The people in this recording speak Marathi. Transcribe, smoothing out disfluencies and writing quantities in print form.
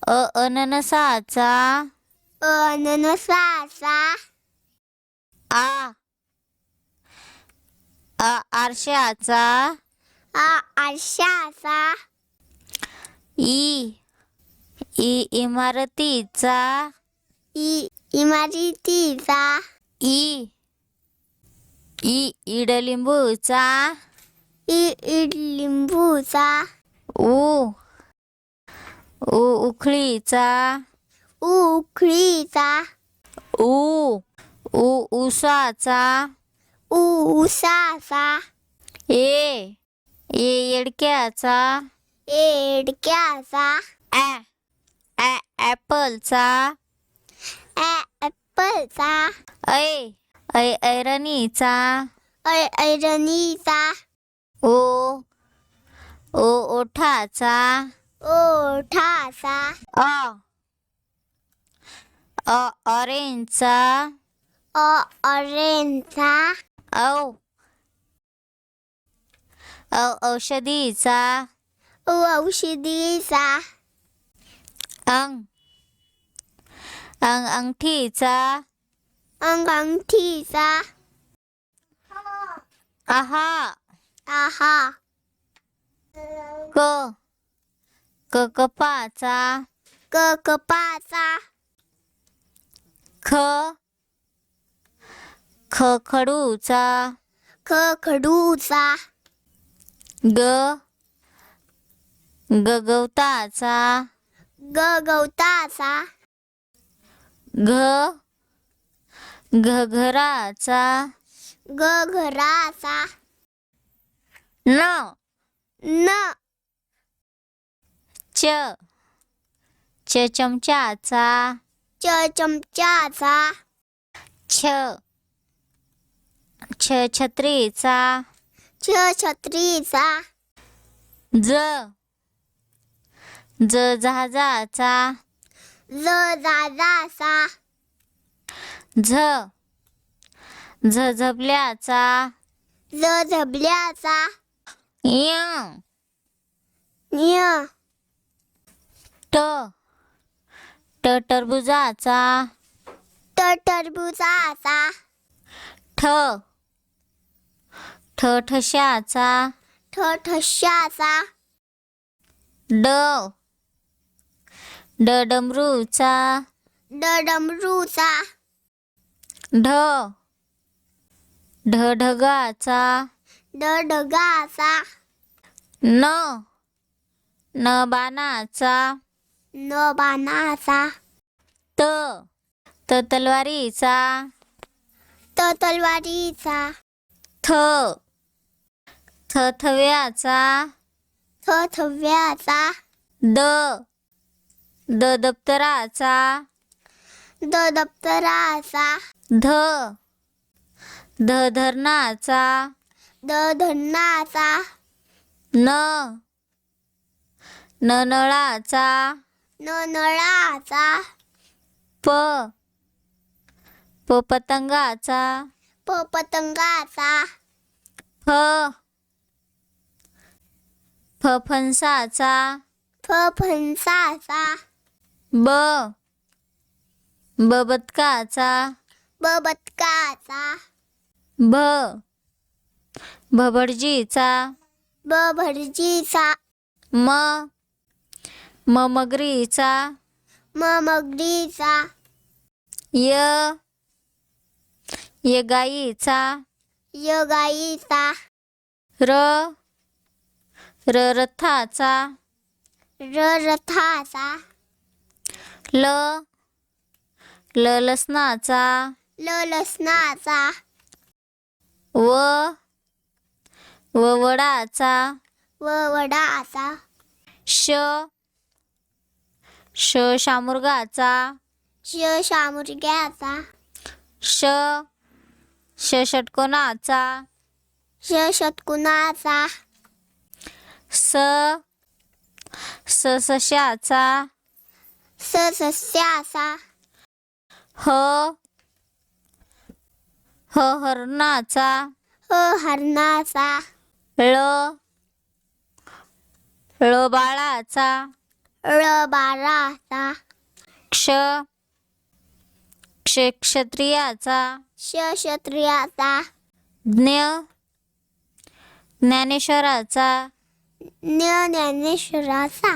अननसाचा अननसाचा आ आरशाचा आरशाचा इ इमारतीचा इमारतीचा इडलिंबूचा इडलिंबूचा उखळीचा उखळीचा उसाचा ऊसाचा येडक्याचा एडक्याचा ॲपलचा ॲपलचा ऐरणीचा ऐरणीचा ओठाचा ओठाचा ऑरेंजचा ऑरेंजचा औषधीचा औषधीचा अंगठीचा अंगठीचा आहा कपाचा कपाचा खडूचा खडूचा गवताचा गवताचा घराचा घराचा न चमच्याचा चमच्याचा छत्रीचा छत्रीचा जहाजाचा जहाजाचा झबल्याचा झबल्याचा टरबुजाचा टरबुजाचा ठशाचा ठशाचा डमरूचा डमरूचा ढगाचा ढगाचा बाणाचा बाणाचा तलवारीचा तलवारीचा थव्याचा थव्याचा दप्तराचा दप्तराचा धरणाचा धरणाचा नळाचा नळाचा पतंगाचा पतंगाचा फणसाचा फणसाचा बदकाचा बदकाचा भटजीचा भटजीचा मगरीचा मगरीचा गाईचा गाईचा रथाचा रथाचा लसणाचा लसणाचा वडाचा वडाचा शामुर्गाचा शामुर्ग्याचा षटकोनाचा षटकोनाचा सस्याचा सस्याचा हरणाचा हरणाचा बाळाचा ळ बाराचा क्ष क्षत्रियाचा श क्षत्रियाचा ज्ञ ज्ञानेश्वराचा ज्ञानेश्वराचा